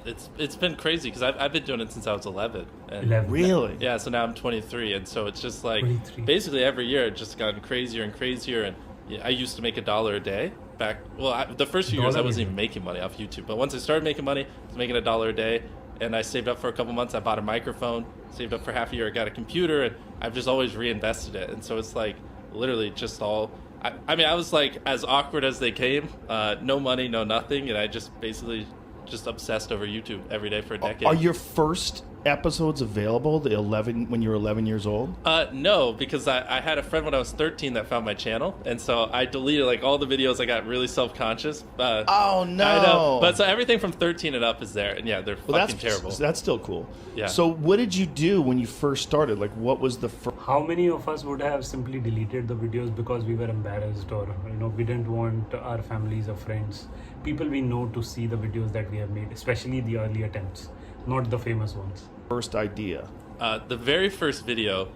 it's been crazy because I've been doing it since I was 11. And 11. Really? Yeah, so now I'm 23, and so it's just like 23. basically every year it's just gotten crazier and crazier. And yeah, I used to make $1 a day back. Well, the first few years I wasn't even making money off YouTube, but once I started making money, I was making $1 a day, and I saved up for a couple months. I bought a microphone, saved up for half a year. I got a computer, and I've just always reinvested it. And so it's like literally just all. I mean, I was like as awkward as they came. No money, no nothing, and I just basically just obsessed over YouTube every day for a decade. Are your first episodes available? The 11 when you were 11 years old? No, because I had a friend when I was 13 that found my channel, and so I deleted like all the videos. I got really self-conscious. Oh no! I know, but so everything from 13 and up is there, and yeah, they're fucking terrible. That's still cool. Yeah. So what did you do when you first started? Like, what was the first? How many of us would have simply deleted the videos because we were embarrassed, or we didn't want our families or friends, people we know, to see the videos that we have made, especially the early attempts, not the famous ones? First idea? The very first video,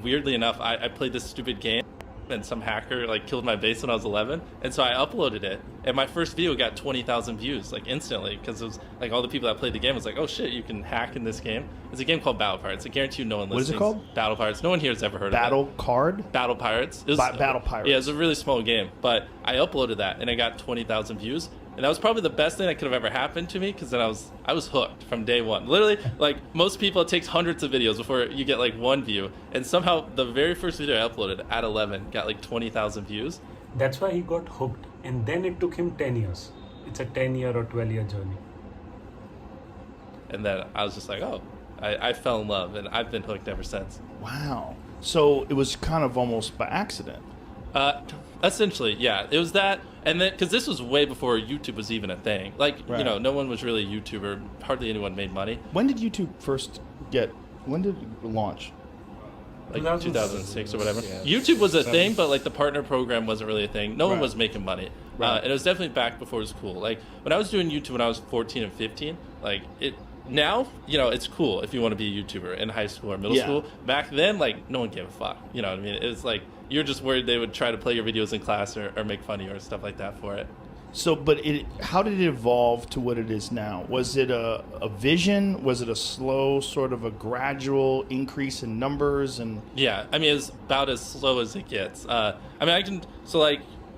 weirdly enough, I played this stupid game, and some hacker like killed my base when I was 11, and so I uploaded it, and my first video got 20,000 views like instantly, because it was like all the people that played the game was like, oh shit, you can hack in this game. It's a game called Battle Pirates. I guarantee you no one listening. What is it called? Battle Pirates. No one here has ever heard Battle of it. Card? Battle Pirates. It was, Battle Pirates. Yeah, it was a really small game, but I uploaded that and I got 20,000 views. And that was probably the best thing that could have ever happened to me, because then I was hooked from day one. Literally, like most people, it takes hundreds of videos before you get like one view. And somehow the very first video I uploaded at 11 got like 20,000 views. That's why he got hooked. And then it took him 10 years. It's a 10-year or 12-year journey. And then I was just like, oh, I fell in love, and I've been hooked ever since. Wow. So it was kind of almost by accident. Essentially, yeah. It was that, and then because this was way before YouTube was even a thing. Like, Right. no one was really a YouTuber. Hardly anyone made money. When did YouTube when did it launch? Like 2006. 2006 or whatever. Yeah. YouTube was a thing, but like the partner program wasn't really a thing. No one Right. was making money. Right. And it was definitely back before it was cool. Like when I was doing YouTube when I was 14 and 15, like it. Now, it's cool if you want to be a YouTuber in high school or middle Yeah. school. Back then, like, no one gave a fuck. You know what I mean? It was like, you're just worried they would try to play your videos in class or make fun of you or stuff like that for it. So, but how did it evolve to what it is now? Was it a vision? Was it a slow, sort of a gradual increase in numbers? And Yeah, I mean, it's about as slow as it gets.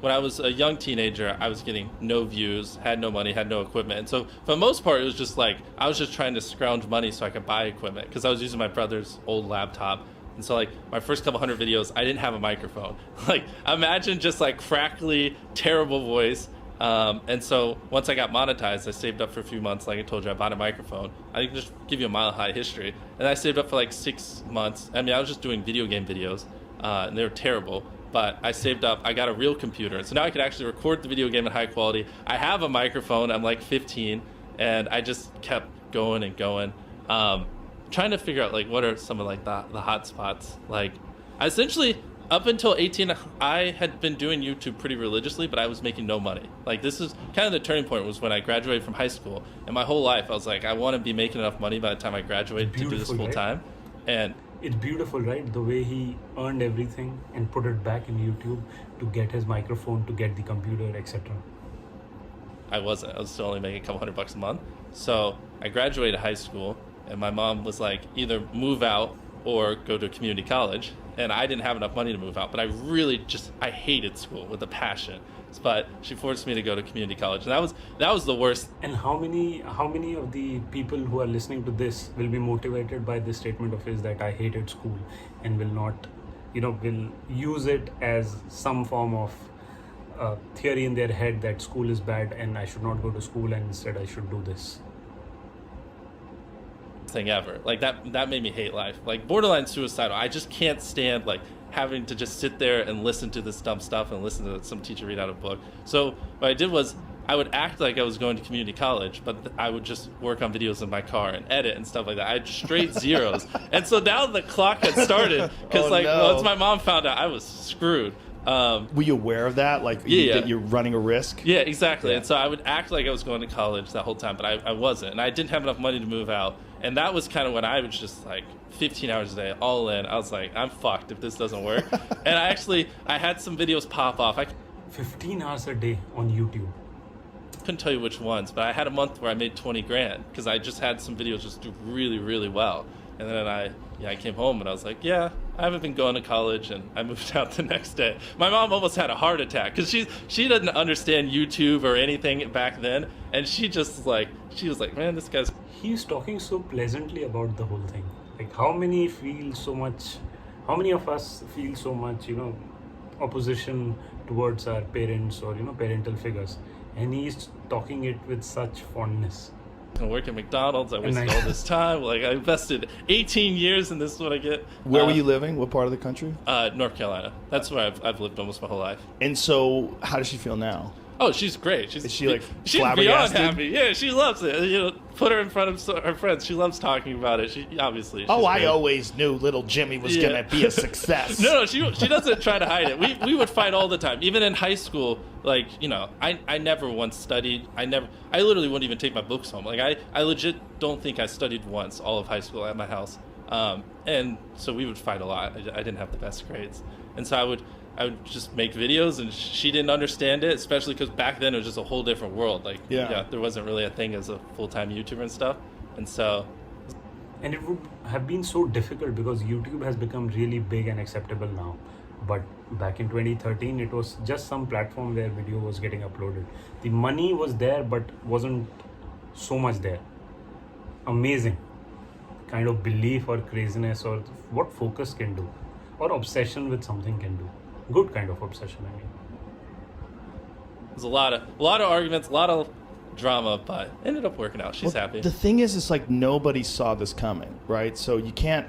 When I was a young teenager, I was getting no views, had no money, had no equipment. And so for the most part, it was just like, I was just trying to scrounge money so I could buy equipment, because I was using my brother's old laptop. And so like my first couple hundred videos, I didn't have a microphone. Like imagine just like crackly, terrible voice. And so once I got monetized, I saved up for a few months. Like I told you, I bought a microphone. I can just give you a mile high history. And I saved up for like 6 months. I mean, I was just doing video game videos, and they were terrible. But I saved up, I got a real computer. So now I can actually record the video game in high quality. I have a microphone, I'm like 15, and I just kept going and going. Trying to figure out like what are some of like the hot spots. Like essentially up until 18, I had been doing YouTube pretty religiously, but I was making no money. Like this is kind of the turning point was when I graduated from high school. And my whole life I was like, I want to be making enough money by the time I graduate to do this full time. And it's beautiful, right? The way he earned everything and put it back in YouTube to get his microphone, to get the computer, etc. I was still only making a couple $100 a month. So I graduated high school, and my mom was like, either move out or go to a community college. And I didn't have enough money to move out, but I hated school with a passion. But she forced me to go to community college, and that was the worst. And how many of the people who are listening to this will be motivated by this statement of his that I hated school, and will not, will use it as some form of theory in their head that school is bad and I should not go to school and instead I should do this thing ever. Like that made me hate life. Like borderline suicidal. I just can't stand like having to just sit there and listen to this dumb stuff and listen to some teacher read out a book. So what I did was I would act like I was going to community college, but I would just work on videos in my car and edit and stuff like that. I had straight zeros. And so now the clock had started because once my mom found out, I was screwed. Were you aware of that? Like that you're running a risk? Yeah, exactly. Yeah. And so I would act like I was going to college that whole time, but I wasn't. And I didn't have enough money to move out. And that was kind of when I was just like 15 hours a day, all in. I was like, I'm fucked if this doesn't work. And I had some videos pop off. 15 hours a day on YouTube. couldn't tell you which ones, but I had a month where I made 20 grand because I just had some videos just do really, really well. And then I came home and I was like, yeah, I haven't been going to college, and I moved out the next day. My mom almost had a heart attack because she doesn't understand YouTube or anything back then, and she was like, man, this guy's. He's talking so pleasantly about the whole thing. Like, how many of us feel so much, opposition towards our parents or, parental figures, and he's talking it with such fondness. I work at McDonald's. I wasted all this time. Like, I invested 18 years, and this is what I get. Where were you living? What part of the country? North Carolina. That's where I've lived almost my whole life. And so, how does she feel now? Oh, she's great. Is she like she's beyond happy. Yeah, she loves it. Put her in front of her friends. She loves talking about it. She obviously. I always knew little Jimmy was gonna be a success. No, she doesn't try to hide it. We would fight all the time, even in high school. Like, I never once studied. I literally wouldn't even take my books home. Like, I legit don't think I studied once all of high school at my house. And so we would fight a lot. I didn't have the best grades, and so I would just make videos, and she didn't understand it, especially because back then it was just a whole different world. Like, there wasn't really a thing as a full-time YouTuber and stuff. And so... And it would have been so difficult because YouTube has become really big and acceptable now. But back in 2013, it was just some platform where video was getting uploaded. The money was there, but wasn't so much there. Amazing kind of belief or craziness, or what focus can do, or obsession with something can do. Good kind of obsession, I mean. There's a lot of arguments, a lot of drama, but ended up working out. She's happy. The thing is, it's like nobody saw this coming, right? So you can't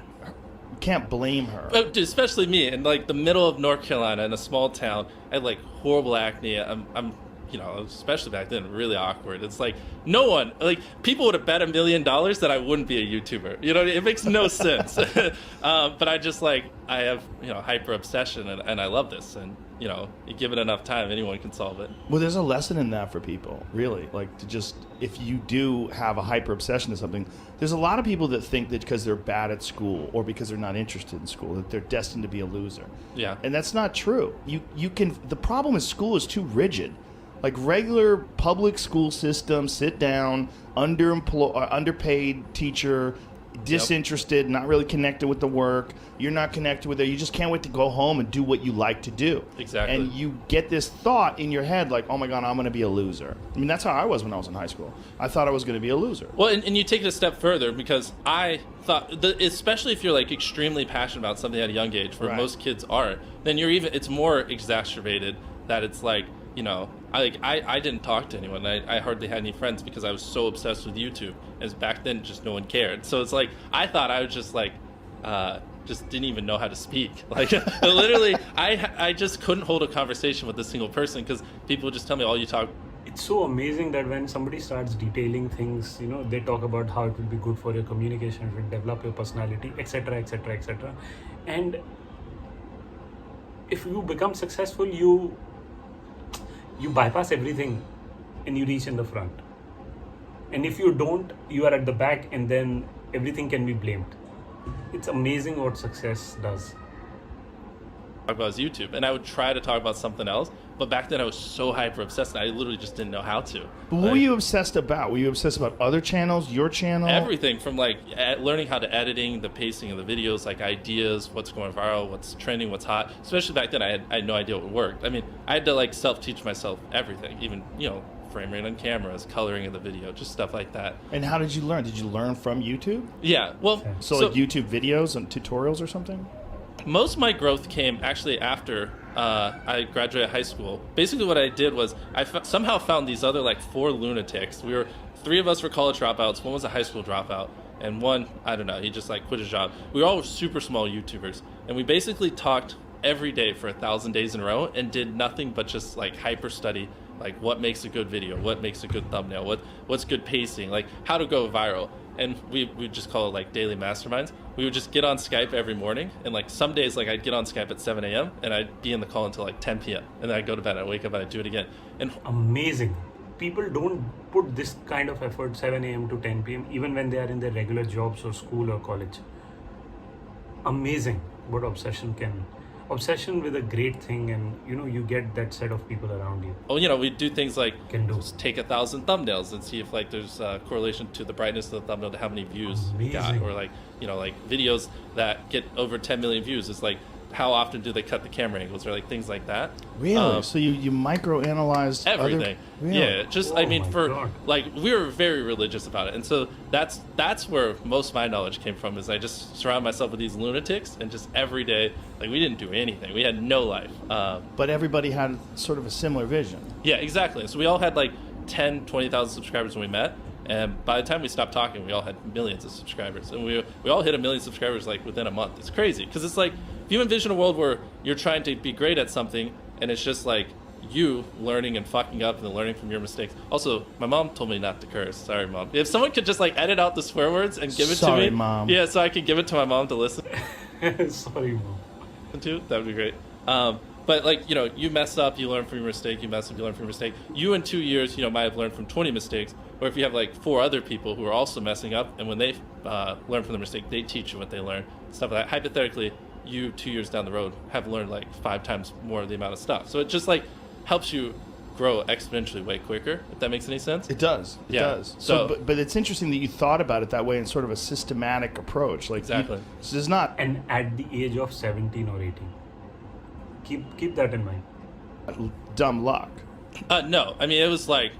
blame her. But especially me in like the middle of North Carolina in a small town. I had like horrible acne. I'm especially back then, really awkward. It's like no one, like people would have bet $1 million that I wouldn't be a YouTuber. It makes no sense. But I have hyper obsession, and I love this, and you give it enough time, anyone can solve it. Well, there's a lesson in that for people, really. Like, to just, if you do have a hyper obsession to something, there's a lot of people that think that because they're bad at school or because they're not interested in school that they're destined to be a loser. Yeah. And that's not true. The problem is school is too rigid. Like, regular public school system, sit down, underpaid teacher, disinterested, not really connected with the work. You're not connected with it. You just can't wait to go home and do what you like to do. Exactly. And you get this thought in your head like, oh my God, I'm going to be a loser. I mean, that's how I was when I was in high school. I thought I was going to be a loser. Well, and you take it a step further, because I thought, especially if you're like extremely passionate about something at a young age, where most kids are, then it's more exacerbated that it's like, I didn't talk to anyone. I hardly had any friends because I was so obsessed with YouTube. As back then, just no one cared. So it's like, I thought I was just like, just didn't even know how to speak. Like, literally, I just couldn't hold a conversation with a single person because people would just tell me, all you talk. It's so amazing that when somebody starts detailing things, they talk about how it will be good for your communication, it will develop your personality, etc., etc., etc. And if you become successful, you bypass everything and you reach in the front. And if you don't, you are at the back, and then everything can be blamed. It's amazing what success does. Talk about YouTube, and I would try to talk about something else, but back then I was so hyper obsessed and I literally just didn't know how to. But what were you obsessed about? Were you obsessed about other channels, your channel? Everything from like learning how to editing, the pacing of the videos, like ideas, what's going viral, what's trending, what's hot. Especially back then, I had no idea what worked. I mean, I had to like self-teach myself everything, even frame rate on cameras, coloring of the video, just stuff like that. And how did you learn? Did you learn from YouTube? Yeah, well, so like YouTube videos and tutorials or something? Most of my growth came actually after I graduated high school. Basically what I did was I somehow found these other like 4 lunatics. 3 of us were college dropouts, 1 was a high school dropout, and 1, I don't know, he just like quit his job. We were all super small YouTubers, and we basically talked every day for 1,000 days in a row and did nothing but just like hyper study, like what makes a good video, what makes a good thumbnail, what's good pacing, like how to go viral. And we just call it like daily masterminds. We would just get on Skype every morning, and like some days like I'd get on Skype at 7 a.m. and I'd be in the call until like 10 p.m. and then I'd go to bed, I'd wake up and I'd do it again. And amazing. People don't put this kind of effort 7 a.m. to 10 p.m. even when they are in their regular jobs or school or college. Amazing what obsession can. obsession with a great thing, and you get that set of people around you. Well, we do things like Can do. just take 1,000 thumbnails and see if like there's a correlation to the brightness of the thumbnail to how many views it got, Amazing. or like like videos that get over 10 million views. It's like how often do they cut the camera angles, or like things like that. Really? So you micro-analyzed Everything. Really? Yeah, just Oh I mean, my for God. like we were very religious about it, and so that's where most of my knowledge came from. Is I just surround myself with these lunatics, and just every day, like we didn't do anything. We had no life. But everybody had sort of a similar vision. Yeah, exactly. So we all had like 10, 20,000 subscribers when we met, and by the time we stopped talking, we all had millions of subscribers, and we all hit 1 million subscribers like within a month. It's crazy because it's like if you envision a world where you're trying to be great at something, and it's just like you learning and fucking up and then learning from your mistakes. Also, my mom told me not to curse. Sorry, Mom. If someone could just like edit out the swear words and give it to me, Sorry, Mom. Yeah, so I could give it to my mom to listen Sorry, Mom. to, that would be great. But like, you mess up, you learn from your mistake, you mess up, you learn from your mistake. You in 2 years, might have learned from 20 mistakes, or if you have like 4 other people who are also messing up, and when they learn from their mistake, they teach you what they learn, stuff like that. Hypothetically, you 2 years down the road have learned like 5 times more of the amount of stuff. So it just like helps you grow exponentially way quicker, if that makes any sense. It does. It Yeah. does. But it's interesting that you thought about it that way in sort of a systematic approach. Like Exactly. This is not And at the age of 17 or 18, keep that in mind. dumb luck. No, I mean, it was like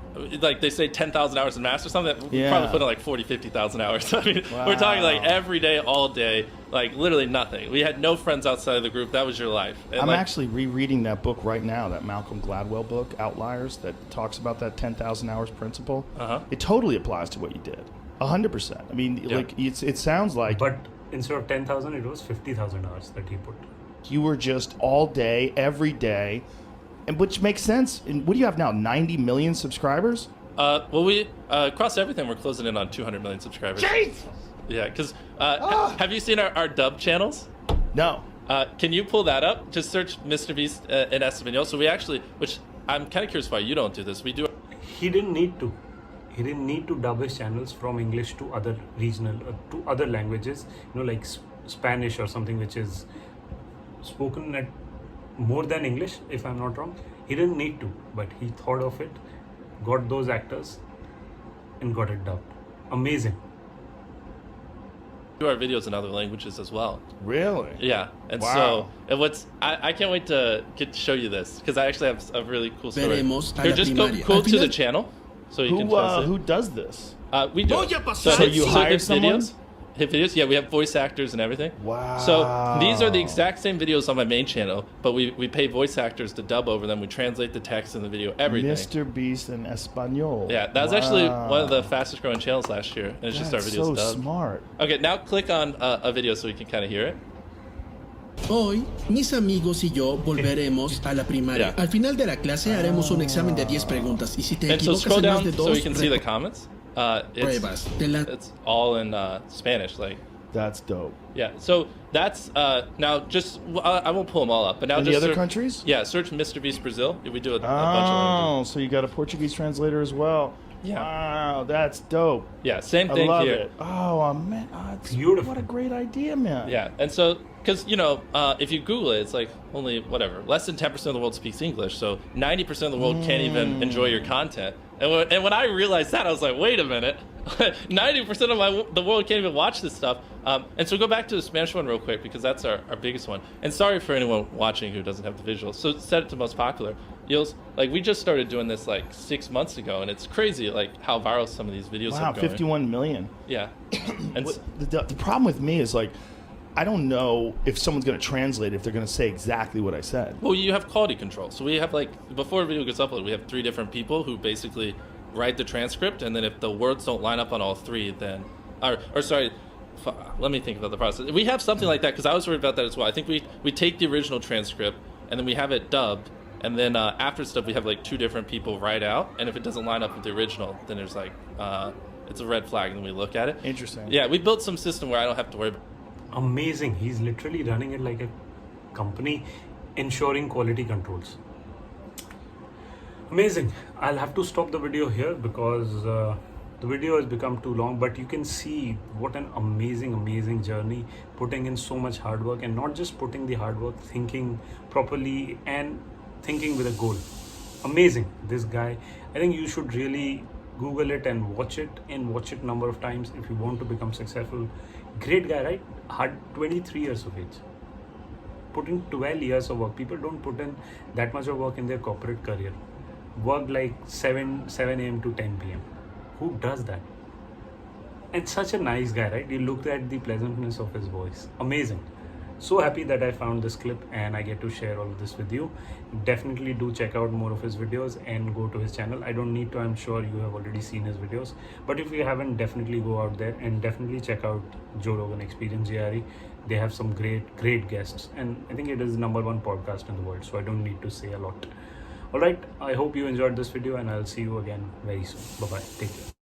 they say 10,000 hours in math or something. We Yeah. probably put in like 40, 50,000 hours. I mean, we're talking like Wow. every day, all day, like literally nothing. We had no friends outside of the group. That was your life. And I'm like, actually rereading that book right now, that Malcolm Gladwell book, Outliers, that talks about that 10,000 hours principle. Uh-huh. It totally applies to what you did. 100%. I mean, Yeah. like it sounds like But instead of 10,000, it was 50,000 hours that he put. you were just all day, every day, and which makes sense. And what do you have now? 90 million subscribers? well, we across everything, we're closing in on 200 million subscribers. Yeah, because have you seen our dub channels? No. Can you pull that up? Just search Mr. Beast in Espanol. So we actually, which I'm kind of curious why you don't do this. We do. He didn't need to. He didn't need to dub his channels from English to other regional, to other languages, like Spanish or something, which is spoken at more than English, if I'm not wrong. He didn't need to, but he thought of it, got those actors, and got it dubbed. Amazing. Do our videos in other languages as well. Really? Yeah, and Wow. so and I can't wait to get to show you this because I actually have a really cool story. Veremos a Here, la just go primaria. cool Al to the final- channel so you can translate. Who does this? We do. Voy it. a pasar So you hire hit someone? Hit videos. Yeah, we have voice actors and everything. Wow. So these are the exact same videos on my main channel, but we pay voice actors to dub over them. We translate the text in the video, everything. Mr. Beast in Espanol. Yeah, that was actually Wow. one of the fastest growing channels last year, and it's just our That's videos so dubbed. smart. Okay, now click on a video so you can kind of hear it. Hoy, mis amigos y yo volveremos a la primaria. Yeah. Al final de la clase haremos un examen de 10 preguntas y si te And so equivocas scroll en más down de so dos, you can see the comments. pruebas. Te la- It's all in Spanish, like. That's dope. Yeah, so that's now just I won't pull them all up, but now In the just other countries? Yeah, search Mr. Beast Brazil. We do a bunch of languages. Oh, so you got a Portuguese translator as well. Yeah. Wow, that's dope. Yeah, same I thing love here. it. Oh, man. It's Beautiful. What a great idea, man. Yeah, and so because if you Google it, it's like only less than 10% of the world speaks English, so 90% of the world can't even enjoy your content. And when I realized that, I was like, wait a minute, 90% of the world can't even watch this stuff. And so go back to the Spanish one real quick because that's our biggest one. And sorry for anyone watching who doesn't have the visuals. So set it to most popular. We just started doing this like 6 months ago, and it's crazy like how viral some of these videos Wow, are going. 51 million. Yeah, and What, the problem with me is like, I don't know if someone's going to translate if they're going to say exactly what I said. well, you have quality control. So we have before a video gets uploaded, we have 3 different people who basically write the transcript, and then if the words don't line up on all 3, then let me think about the process. We have something like that because I was worried about that as well. I think we take the original transcript and then we have it dubbed, and then after stuff we have like 2 different people write out, and if it doesn't line up with the original, then there's like it's a red flag, and then we look at it. Interesting. Yeah, we built some system where I don't have to worry about. Amazing. He's literally running it like a company, ensuring quality controls. Amazing. I'll have to stop the video here because The video has become too long, but you can see what an amazing journey, putting in so much hard work, and not just putting the hard work, thinking properly and thinking with a goal. Amazing, this guy. I think you should really Google it and watch it number of times if you want to become successful. Great guy, right? 23 years of age. Put in 12 years of work. People don't put in that much of work in their corporate career. Work like 7 a.m. to 10 p.m. Who does that? And such a nice guy, right? You looked at the pleasantness of his voice. Amazing. So happy that I found this clip and I get to share all of this with you. Definitely do check out more of his videos and go to his channel. I don't need to, I'm sure you have already seen his videos, but if you haven't, definitely go out there and definitely check out Joe Rogan Experience, JRE. They have some great guests, and I think it is #1 podcast in the world, so I don't need to say a lot. Alright, I hope you enjoyed this video and I'll see you again very soon. Bye bye, take care.